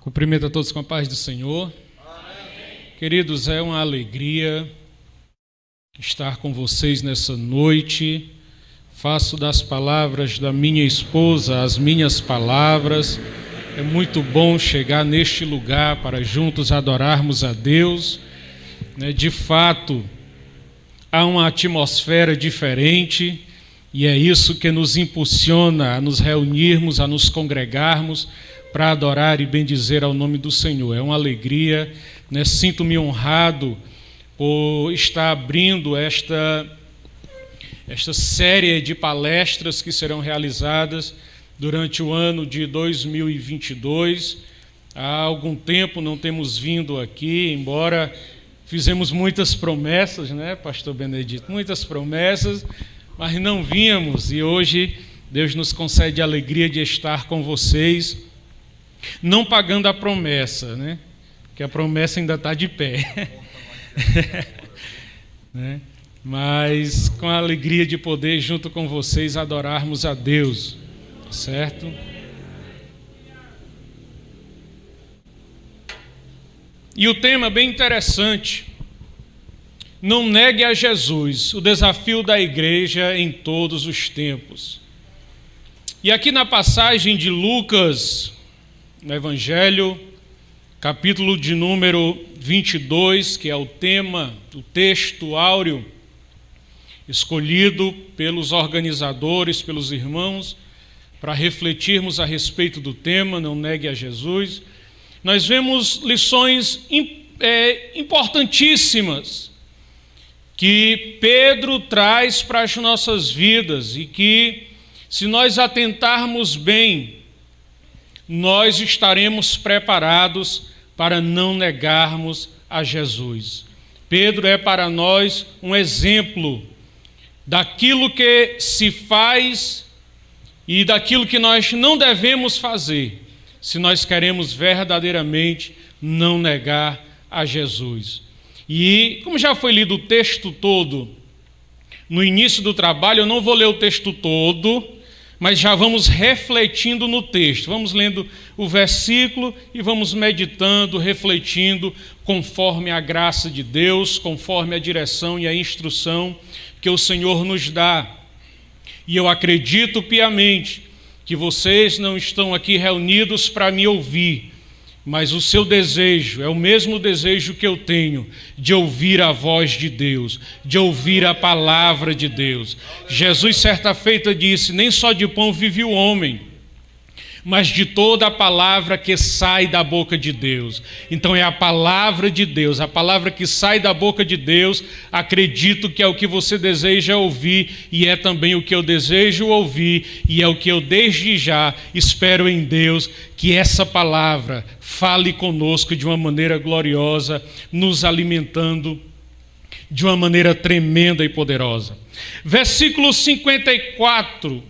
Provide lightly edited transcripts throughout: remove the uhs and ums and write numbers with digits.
Cumprimento a todos com a paz do Senhor. Amém. Queridos, é uma alegria estar com vocês nessa noite. Faço das palavras da minha esposa as minhas palavras. É muito bom chegar neste lugar para juntos adorarmos a Deus. De fato, há uma atmosfera diferente e é isso que nos impulsiona a nos reunirmos, a nos congregarmos para adorar e bendizer ao nome do Senhor. É uma alegria, Sinto-me honrado por estar abrindo esta série de palestras que serão realizadas durante o ano de 2022. Há algum tempo não temos vindo aqui, embora fizemos muitas promessas, Pastor Benedito? Muitas promessas, mas não vínhamos, e hoje Deus nos concede a alegria de estar com vocês, não pagando a promessa, que a promessa ainda está de pé, mas com a alegria de poder, junto com vocês, adorarmos a Deus, certo? E o tema é bem interessante: não negue a Jesus, o desafio da igreja em todos os tempos. E aqui na passagem de Lucas, no Evangelho, capítulo de número 22, que é o tema, o texto áureo, escolhido pelos organizadores, pelos irmãos, para refletirmos a respeito do tema, não negue a Jesus, nós vemos lições importantíssimas que Pedro traz para as nossas vidas e que, se nós atentarmos bem, nós estaremos preparados para não negarmos a Jesus. Pedro é para nós um exemplo daquilo que se faz e daquilo que nós não devemos fazer, se nós queremos verdadeiramente não negar a Jesus. E, como já foi lido o texto todo no início do trabalho, eu não vou ler o texto todo, mas já vamos refletindo no texto. Vamos lendo o versículo e vamos meditando, refletindo, conforme a graça de Deus, conforme a direção e a instrução que o Senhor nos dá. E eu acredito piamente que vocês não estão aqui reunidos para me ouvir, mas o seu desejo é o mesmo desejo que eu tenho, de ouvir a voz de Deus, de ouvir a palavra de Deus. Jesus, certa feita, disse: nem só de pão vive o homem, mas de toda a palavra que sai da boca de Deus. Então é a palavra de Deus, a palavra que sai da boca de Deus, acredito que é o que você deseja ouvir, e é também o que eu desejo ouvir, e é o que eu desde já espero em Deus, que essa palavra fale conosco de uma maneira gloriosa, nos alimentando de uma maneira tremenda e poderosa. Versículo 54.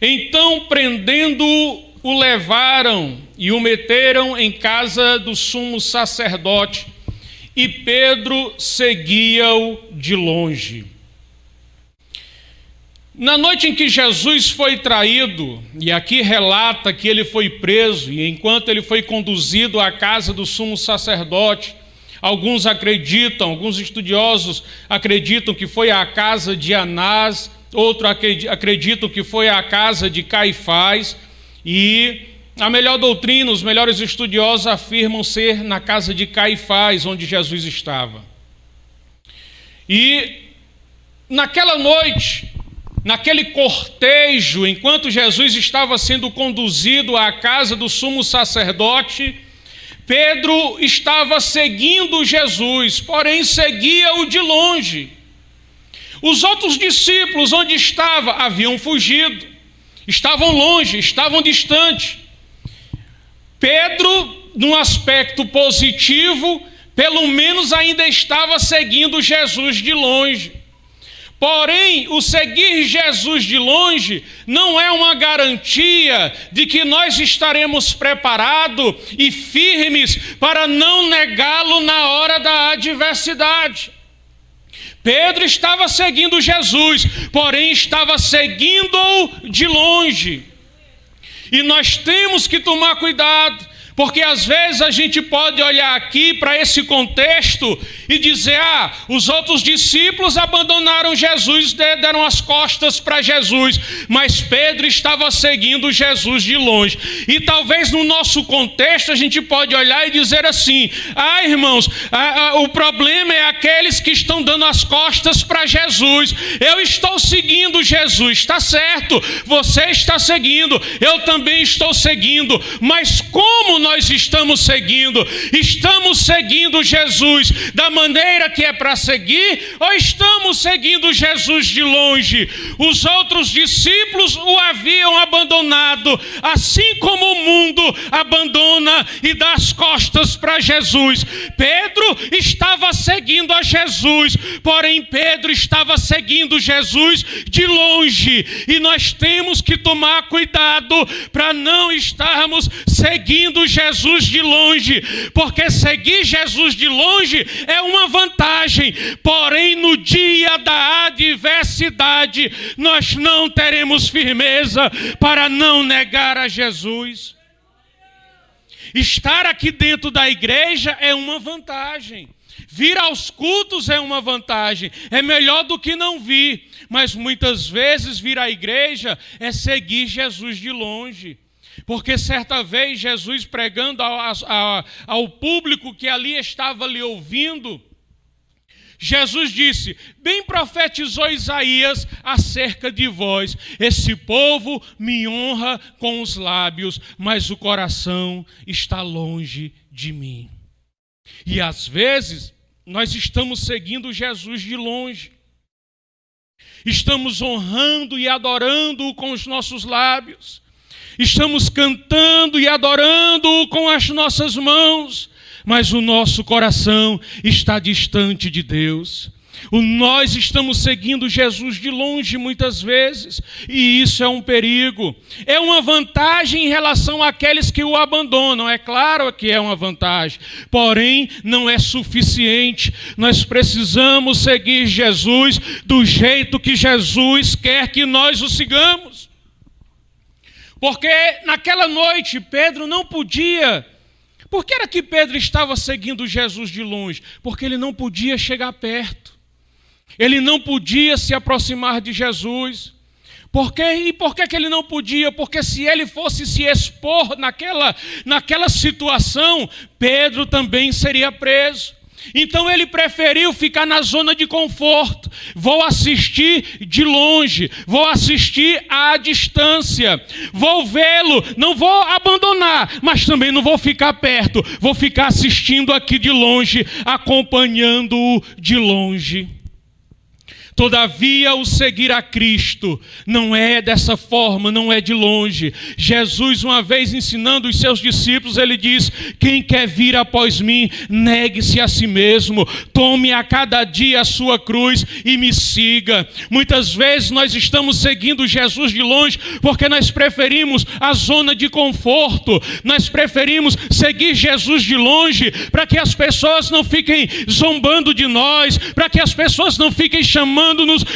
Então, prendendo-o, o levaram e o meteram em casa do sumo sacerdote, e Pedro seguia-o de longe. Na noite em que Jesus foi traído, e aqui relata que ele foi preso, e enquanto ele foi conduzido à casa do sumo sacerdote, alguns estudiosos acreditam que foi à casa de Anás, outros acreditam que foi à casa de Caifás, e a melhor doutrina, os melhores estudiosos afirmam ser na casa de Caifás, onde Jesus estava. E naquela noite, naquele cortejo, enquanto Jesus estava sendo conduzido à casa do sumo sacerdote, Pedro estava seguindo Jesus, porém seguia-o de longe. Os outros discípulos, onde estavam, haviam fugido, estavam longe, estavam distantes. Pedro, num aspecto positivo, pelo menos ainda estava seguindo Jesus de longe. Porém, o seguir Jesus de longe não é uma garantia de que nós estaremos preparados e firmes para não negá-lo na hora da adversidade. Pedro estava seguindo Jesus, porém estava seguindo-o de longe. E nós temos que tomar cuidado, Porque às vezes a gente pode olhar aqui para esse contexto e dizer, os outros discípulos abandonaram Jesus, deram as costas para Jesus, mas Pedro estava seguindo Jesus de longe. E talvez no nosso contexto a gente pode olhar e dizer assim, irmãos, o problema é aqueles que estão dando as costas para Jesus. Eu estou seguindo Jesus, está certo, você está seguindo, eu também estou seguindo, mas como nós estamos seguindo? Estamos seguindo Jesus da maneira que é para seguir, ou estamos seguindo Jesus de longe? Os outros discípulos o haviam abandonado, assim como o mundo abandona e dá as costas para Jesus. Pedro estava seguindo a Jesus, porém Pedro estava seguindo Jesus de longe, e nós temos que tomar cuidado para não estarmos seguindo Jesus de longe, porque seguir Jesus de longe é uma vantagem, porém no dia da adversidade nós não teremos firmeza para não negar a Jesus. Estar aqui dentro da igreja é uma vantagem, vir aos cultos é uma vantagem, é melhor do que não vir, mas muitas vezes vir à igreja é seguir Jesus de longe. Porque certa vez Jesus pregando ao público que ali estava lhe ouvindo, Jesus disse, bem profetizou Isaías acerca de vós, esse povo me honra com os lábios, mas o coração está longe de mim. E às vezes nós estamos seguindo Jesus de longe, estamos honrando e adorando-o com os nossos lábios, estamos cantando e adorando-o com as nossas mãos, mas o nosso coração está distante de Deus. Nós estamos seguindo Jesus de longe muitas vezes, e isso é um perigo. É uma vantagem em relação àqueles que o abandonam, é claro que é uma vantagem, porém não é suficiente. Nós precisamos seguir Jesus do jeito que Jesus quer que nós o sigamos. Porque naquela noite Pedro não podia. Por que era que Pedro estava seguindo Jesus de longe? Porque ele não podia chegar perto. Ele não podia se aproximar de Jesus. Por quê? E por que ele não podia? Porque se ele fosse se expor naquela situação, Pedro também seria preso. Então ele preferiu ficar na zona de conforto. Vou assistir de longe, vou assistir à distância, vou vê-lo, não vou abandonar, mas também não vou ficar perto, vou ficar assistindo aqui de longe, acompanhando-o de longe. Todavia, o seguir a Cristo não é dessa forma, não é de longe. Jesus, uma vez ensinando os seus discípulos, ele diz, quem quer vir após mim, negue-se a si mesmo, tome a cada dia a sua cruz e me siga. Muitas vezes nós estamos seguindo Jesus de longe porque nós preferimos a zona de conforto, nós preferimos seguir Jesus de longe para que as pessoas não fiquem zombando de nós, para que as pessoas não fiquem chamando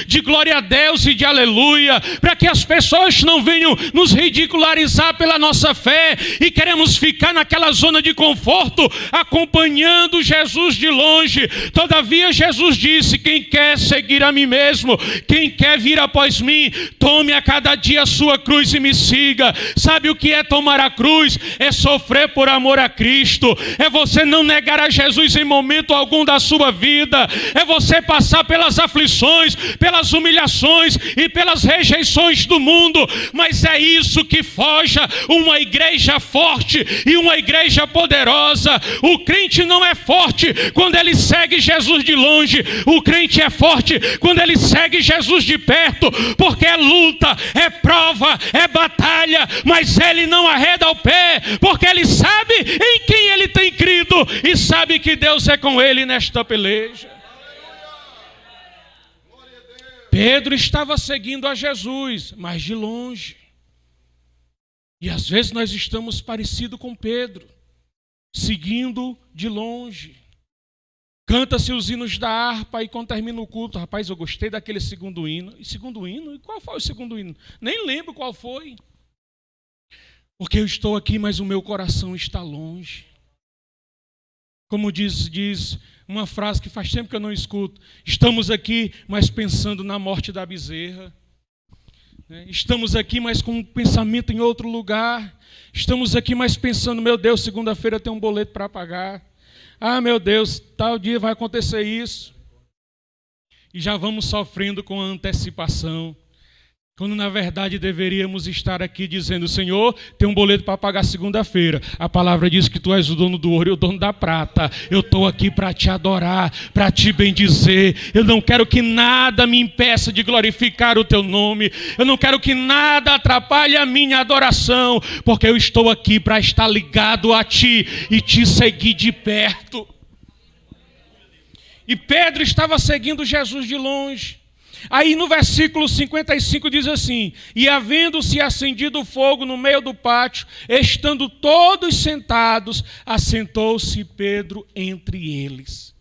de glória a Deus e de aleluia, para que as pessoas não venham nos ridicularizar pela nossa fé, e queremos ficar naquela zona de conforto, acompanhando Jesus de longe. Todavia Jesus disse, quem quer seguir a mim mesmo, quem quer vir após mim, tome a cada dia a sua cruz e me siga. Sabe o que é tomar a cruz? É sofrer por amor a Cristo, é você não negar a Jesus em momento algum da sua vida, é você passar pelas aflições, pelas humilhações e pelas rejeições do mundo, mas é isso que forja uma igreja forte e uma igreja poderosa. O crente não é forte quando ele segue Jesus de longe, o crente é forte quando ele segue Jesus de perto, porque é luta, é prova, é batalha, mas ele não arreda o pé, porque ele sabe em quem ele tem crido e sabe que Deus é com ele nesta peleja. Pedro estava seguindo a Jesus, mas de longe. E às vezes nós estamos parecidos com Pedro, seguindo de longe. Canta-se os hinos da harpa e quando termina o culto, rapaz, eu gostei daquele segundo hino. E segundo hino? E qual foi o segundo hino? Nem lembro qual foi. Porque eu estou aqui, mas o meu coração está longe. Como diz uma frase que faz tempo que eu não escuto. Estamos aqui, mas pensando na morte da bezerra. Estamos aqui, mas com um pensamento em outro lugar. Estamos aqui, mas pensando, meu Deus, segunda-feira tem um boleto para pagar. Ah, meu Deus, tal dia vai acontecer isso. E já vamos sofrendo com a antecipação. Quando na verdade deveríamos estar aqui dizendo, Senhor, tem um boleto para pagar segunda-feira. A palavra diz que tu és o dono do ouro e o dono da prata. Eu estou aqui para te adorar, para te bendizer. Eu não quero que nada me impeça de glorificar o teu nome. Eu não quero que nada atrapalhe a minha adoração, porque eu estou aqui para estar ligado a ti e te seguir de perto. E Pedro estava seguindo Jesus de longe. Aí no versículo 55 diz assim: e havendo-se acendido fogo no meio do pátio, estando todos sentados, assentou-se Pedro entre eles.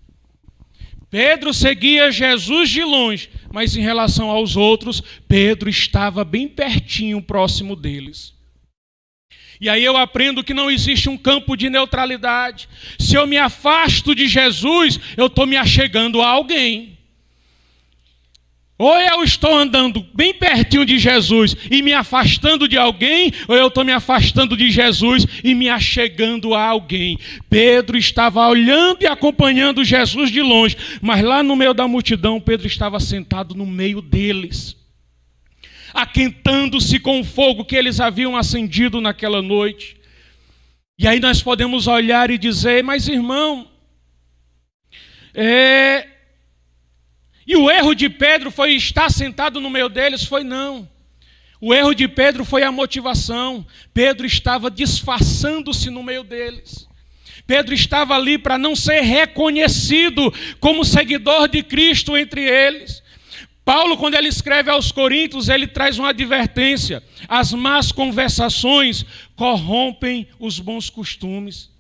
Pedro seguia Jesus de longe, mas em relação aos outros, Pedro estava bem pertinho, próximo deles. E aí eu aprendo que não existe um campo de neutralidade. Se eu me afasto de Jesus, eu estou me achegando a alguém. Ou eu estou andando bem pertinho de Jesus e me afastando de alguém, ou eu estou me afastando de Jesus e me achegando a alguém. Pedro estava olhando e acompanhando Jesus de longe, mas lá no meio da multidão, Pedro estava sentado no meio deles, aquentando-se com o fogo que eles haviam acendido naquela noite. E aí nós podemos olhar e dizer, mas irmão, e o erro de Pedro foi estar sentado no meio deles? Foi não. O erro de Pedro foi a motivação. Pedro estava disfarçando-se no meio deles. Pedro estava ali para não ser reconhecido como seguidor de Cristo entre eles. Paulo, quando ele escreve aos Coríntios, ele traz uma advertência. As más conversações corrompem os bons costumes.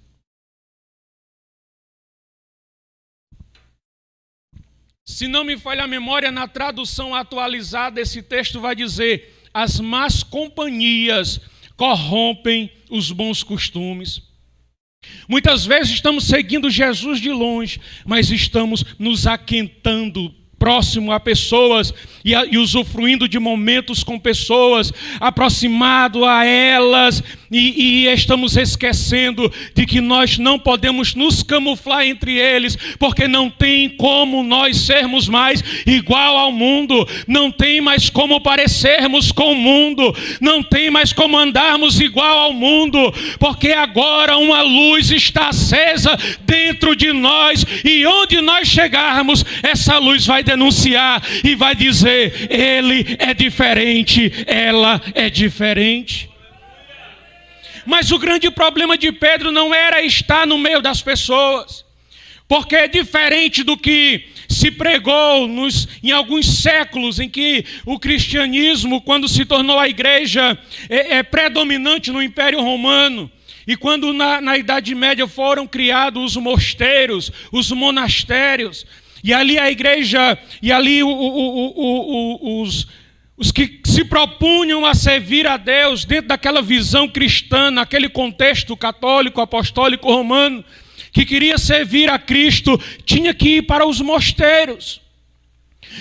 Se não me falha a memória, na tradução atualizada, esse texto vai dizer: as más companhias corrompem os bons costumes. Muitas vezes estamos seguindo Jesus de longe, mas estamos nos aquentando próximo a pessoas e usufruindo de momentos com pessoas, aproximado a elas, e estamos esquecendo de que nós não podemos nos camuflar entre eles, porque não tem como nós sermos mais igual ao mundo, não tem mais como parecermos com o mundo, não tem mais como andarmos igual ao mundo, porque agora uma luz está acesa dentro de nós, e onde nós chegarmos, essa luz vai denunciar e vai dizer: ele é diferente, ela é diferente. Mas o grande problema de Pedro não era estar no meio das pessoas, porque é diferente do que se pregou em alguns séculos em que o cristianismo, quando se tornou a igreja predominante no Império Romano, e quando na Idade Média foram criados os mosteiros, os monastérios, e ali a igreja, e ali os que se propunham a servir a Deus dentro daquela visão cristã, naquele contexto católico, apostólico, romano, que queria servir a Cristo, tinha que ir para os mosteiros,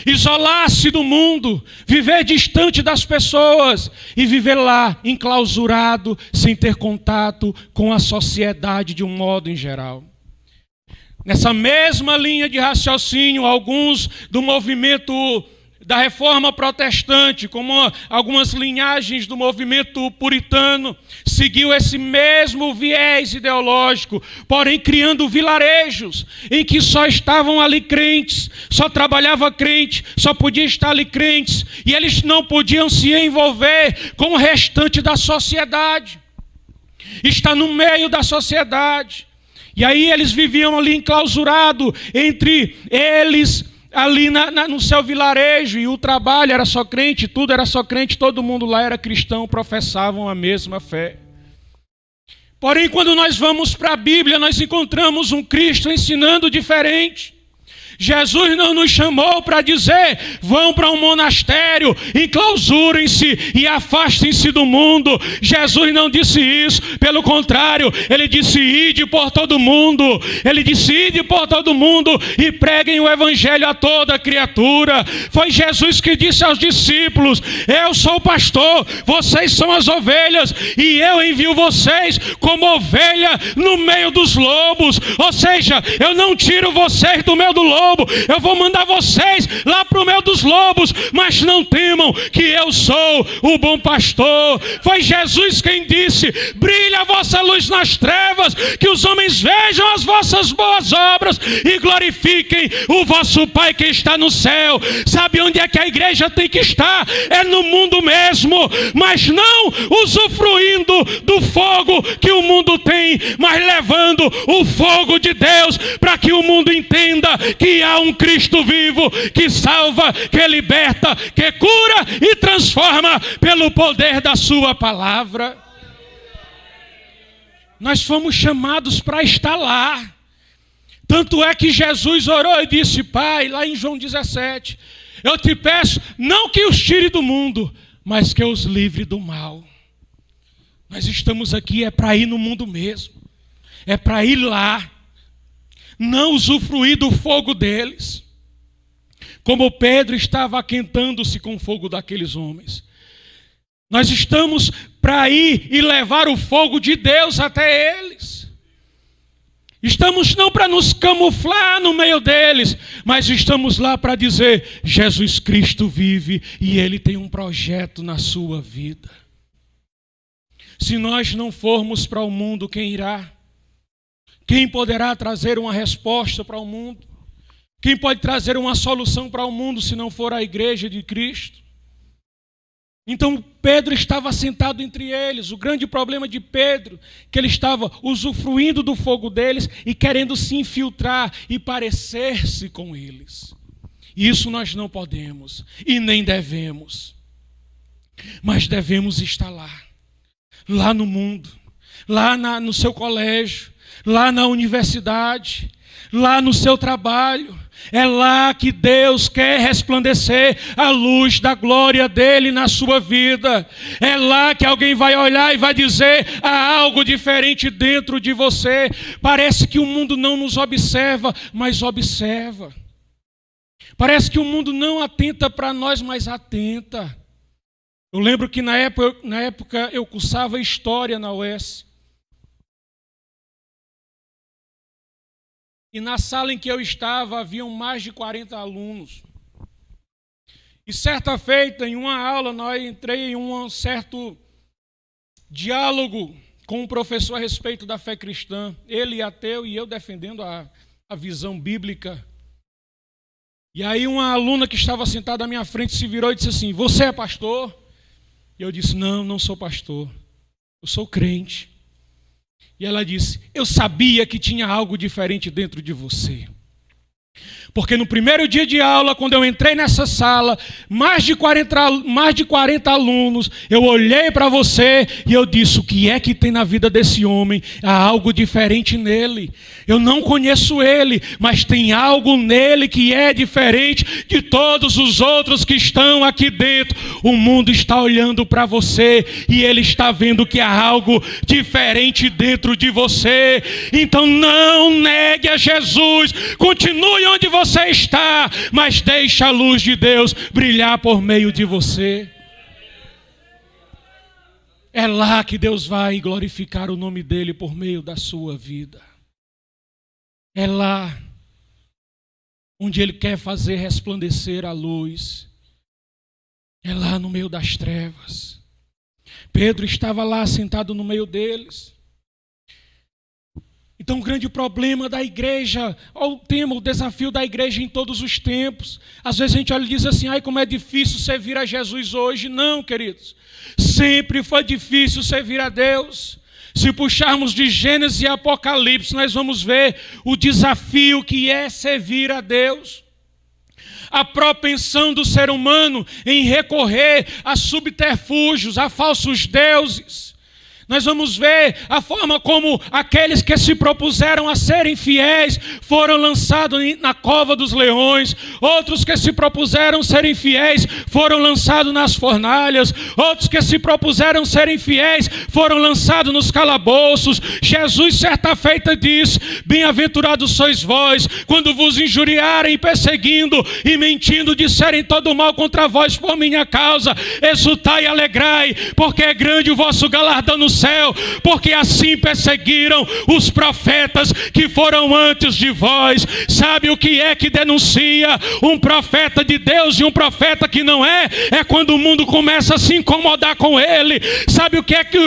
isolar-se do mundo, viver distante das pessoas e viver lá, enclausurado, sem ter contato com a sociedade de um modo em geral. Nessa mesma linha de raciocínio, alguns do movimento da Reforma Protestante, como algumas linhagens do movimento puritano, seguiu esse mesmo viés ideológico, porém criando vilarejos em que só estavam ali crentes, só trabalhava crente, só podia estar ali crentes, e eles não podiam se envolver com o restante da sociedade, está no meio da sociedade. E aí eles viviam ali enclausurados entre eles, ali no seu vilarejo, e o trabalho era só crente, tudo era só crente, todo mundo lá era cristão, professavam a mesma fé. Porém, quando nós vamos para a Bíblia, nós encontramos um Cristo ensinando diferente. Jesus não nos chamou para dizer: vão para um monastério, enclausurem-se e afastem-se do mundo. Jesus não disse isso, pelo contrário, ele disse: ide por todo mundo. Ele disse: ide por todo mundo e preguem o evangelho a toda criatura. Foi Jesus que disse aos discípulos: eu sou o pastor, vocês são as ovelhas, e eu envio vocês como ovelha no meio dos lobos. Ou seja, eu não tiro vocês do meio do lobo, eu vou mandar vocês lá para o meio dos lobos, mas não temam, que eu sou o bom pastor. Foi Jesus quem disse: brilha a vossa luz nas trevas, que os homens vejam as vossas boas obras e glorifiquem o vosso Pai que está no céu. Sabe onde é que a igreja tem que estar? É no mundo mesmo, mas não usufruindo do fogo que o mundo tem, mas levando o fogo de Deus para que o mundo entenda que há um Cristo vivo que salva, que liberta, que cura e transforma pelo poder da sua palavra. Nós fomos chamados para estar lá. Tanto é que Jesus orou e disse: Pai, lá em João 17, eu te peço, não que os tire do mundo, mas que os livre do mal. Nós estamos aqui para ir no mundo mesmo, é para ir lá, não usufruir do fogo deles, como Pedro estava aquentando-se com o fogo daqueles homens. Nós estamos para ir e levar o fogo de Deus até eles. Estamos não para nos camuflar no meio deles, mas estamos lá para dizer: Jesus Cristo vive e Ele tem um projeto na sua vida. Se nós não formos para o mundo, quem irá? Quem poderá trazer uma resposta para o mundo? Quem pode trazer uma solução para o mundo se não for a igreja de Cristo? Então Pedro estava sentado entre eles. O grande problema de Pedro, que ele estava usufruindo do fogo deles e querendo se infiltrar e parecer-se com eles. Isso nós não podemos e nem devemos. Mas devemos estar lá no mundo, lá no seu colégio, lá na universidade, lá no seu trabalho. É lá que Deus quer resplandecer a luz da glória dele na sua vida. É lá que alguém vai olhar e vai dizer: há algo diferente dentro de você. Parece que o mundo não nos observa, mas observa. Parece que o mundo não atenta para nós, mas atenta. Eu lembro que na época eu cursava História na UES. E na sala em que eu estava, haviam mais de 40 alunos. E certa feita, em uma aula, nós entrei em um certo diálogo com um professor a respeito da fé cristã. Ele ateu e eu defendendo a visão bíblica. E aí uma aluna que estava sentada à minha frente se virou e disse assim: você é pastor? E eu disse: não sou pastor, eu sou crente. E ela disse: eu sabia que tinha algo diferente dentro de você. Porque no primeiro dia de aula, quando eu entrei nessa sala, mais de 40 alunos, eu olhei para você e eu disse: o que é que tem na vida desse homem? Há algo diferente nele. Eu não conheço ele, mas tem algo nele que é diferente de todos os outros que estão aqui dentro. O mundo está olhando para você e ele está vendo que há algo diferente dentro de você. Então não negue a Jesus, continue onde você está, mas deixe a luz de Deus brilhar por meio de você. É lá que Deus vai glorificar o nome dele por meio da sua vida. É lá onde ele quer fazer resplandecer a luz. É lá no meio das trevas. Pedro estava lá sentado no meio deles. Então o grande problema da igreja, o desafio da igreja em todos os tempos. Às vezes a gente olha e diz assim: ai, como é difícil servir a Jesus hoje. Não, queridos. Sempre foi difícil servir a Deus. Se puxarmos de Gênesis e Apocalipse, nós vamos ver o desafio que é servir a Deus. A propensão do ser humano em recorrer a subterfúgios, a falsos deuses. nós vamos ver a forma como aqueles que se propuseram a serem fiéis foram lançados na cova dos leões, outros que se propuseram serem fiéis foram lançados nas fornalhas, outros que se propuseram serem fiéis foram lançados nos calabouços. Jesus certa feita disse: bem-aventurados sois vós, quando vos injuriarem, perseguindo e mentindo, disserem todo mal contra vós por minha causa, exultai e alegrai, porque é grande o vosso galardão no céu, porque assim perseguiram os profetas que foram antes de vós. Sabe o que é que denuncia um profeta de Deus e um profeta que não é? É quando o mundo começa a se incomodar com ele. Sabe o que é que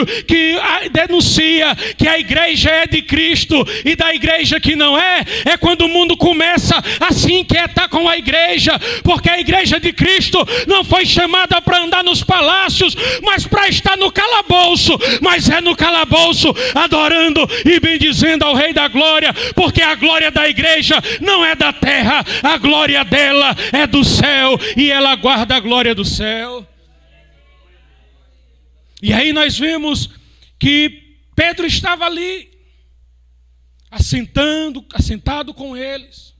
denuncia que a igreja é de Cristo e da igreja que não é? É quando o mundo começa a se inquietar com a igreja, porque a igreja de Cristo não foi chamada para andar nos palácios, mas para estar no calabouço. Mas é no calabouço adorando e bendizendo ao Rei da Glória, porque a glória da igreja não é da terra, a glória dela é do céu, e ela guarda a glória do céu. E aí nós vimos que Pedro estava ali, assentado com eles.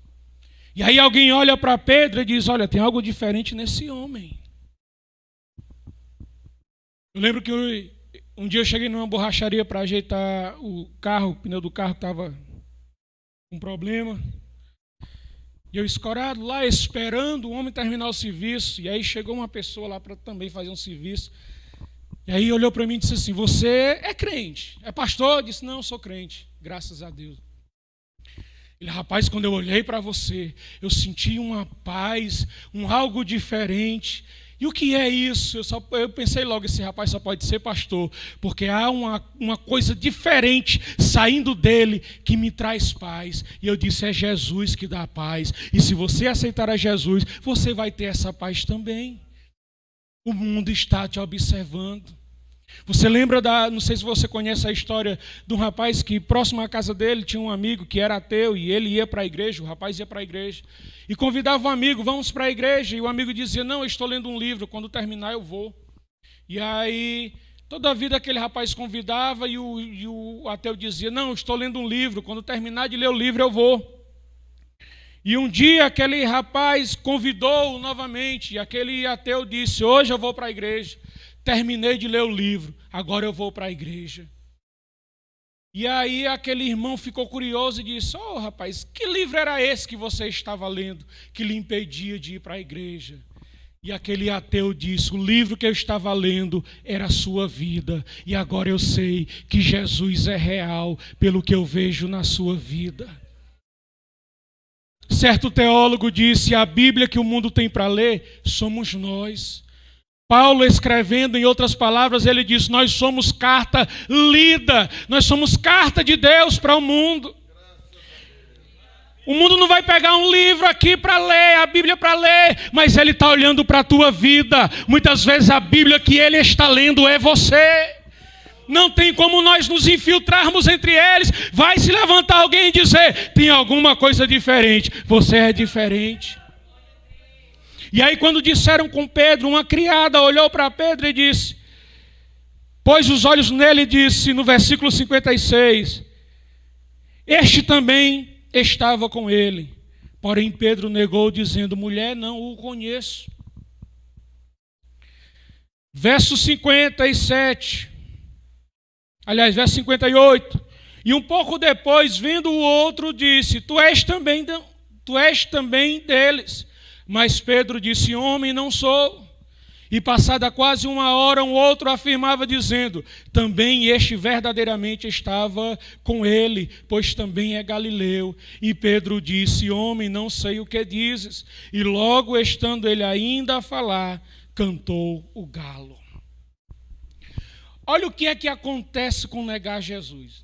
E aí alguém olha para Pedro e diz: olha, tem algo diferente nesse homem. Eu lembro que um dia eu cheguei numa borracharia para ajeitar o pneu do carro estava com problema. E eu escorado lá, esperando o homem terminar o serviço. E aí chegou uma pessoa lá para também fazer um serviço. E aí olhou para mim e disse assim: você é crente? É pastor? Eu disse: não, eu sou crente, graças a Deus. Ele: rapaz, quando eu olhei para você, eu senti uma paz, algo diferente. E o que é isso? Eu pensei logo, esse rapaz só pode ser pastor, porque há uma coisa diferente saindo dele que me traz paz. E eu disse: é Jesus que dá paz. E se você aceitar a Jesus, você vai ter essa paz também. O mundo está te observando. Você lembra não sei se você conhece a história de um rapaz que próximo à casa dele tinha um amigo que era ateu e ele ia para a igreja, o rapaz ia para a igreja e convidava um amigo: vamos para a igreja, e o amigo dizia: não, eu estou lendo um livro, quando terminar eu vou. E aí toda a vida aquele rapaz convidava e o ateu dizia: não, eu estou lendo um livro, quando terminar de ler o livro eu vou. E um dia aquele rapaz convidou-o novamente, e aquele ateu disse: hoje eu vou para a igreja, terminei de ler o livro, agora eu vou para a igreja. E aí aquele irmão ficou curioso e disse: oh rapaz, que livro era esse que você estava lendo, que lhe impedia de ir para a igreja? E aquele ateu disse: o livro que eu estava lendo era a sua vida, e agora eu sei que Jesus é real pelo que eu vejo na sua vida. Certo teólogo disse: a Bíblia que o mundo tem para ler somos nós. Paulo, escrevendo em outras palavras, ele diz: nós somos carta lida, nós somos carta de Deus para o mundo. O mundo não vai pegar um livro aqui para ler, a Bíblia para ler, mas ele está olhando para a tua vida. Muitas vezes a Bíblia que ele está lendo é você. Não tem como nós nos infiltrarmos entre eles. Vai se levantar alguém e dizer: tem alguma coisa diferente. Você é diferente. E aí quando disseram com Pedro, uma criada olhou para Pedro e disse, pôs os olhos nele e disse, no versículo 56, este também estava com ele. Porém Pedro negou, dizendo: mulher, não o conheço. Verso 57, aliás, verso 58. E um pouco depois, vindo o outro, disse: tu és também deles. Mas Pedro disse: homem, não sou. E passada quase uma hora, um outro afirmava, dizendo: também este verdadeiramente estava com ele, pois também é galileu. E Pedro disse: homem, não sei o que dizes. E logo, estando ele ainda a falar, cantou o galo. Olha o que é que acontece com negar Jesus.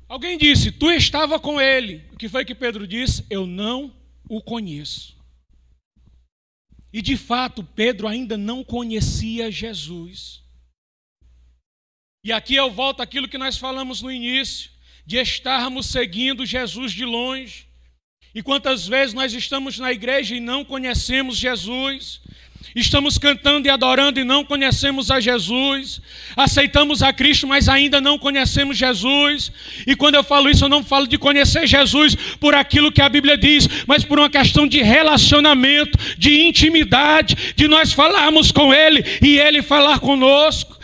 Alguém disse: tu estava com ele. O que foi que Pedro disse? Eu não o conheço. E de fato, Pedro ainda não conhecia Jesus. E aqui eu volto àquilo que nós falamos no início, de estarmos seguindo Jesus de longe. E quantas vezes nós estamos na igreja e não conhecemos Jesus? Estamos cantando e adorando e não conhecemos a Jesus. Aceitamos a Cristo, mas ainda não conhecemos Jesus. E quando eu falo isso, eu não falo de conhecer Jesus por aquilo que a Bíblia diz, mas por uma questão de relacionamento, de intimidade, de nós falarmos com Ele e Ele falar conosco.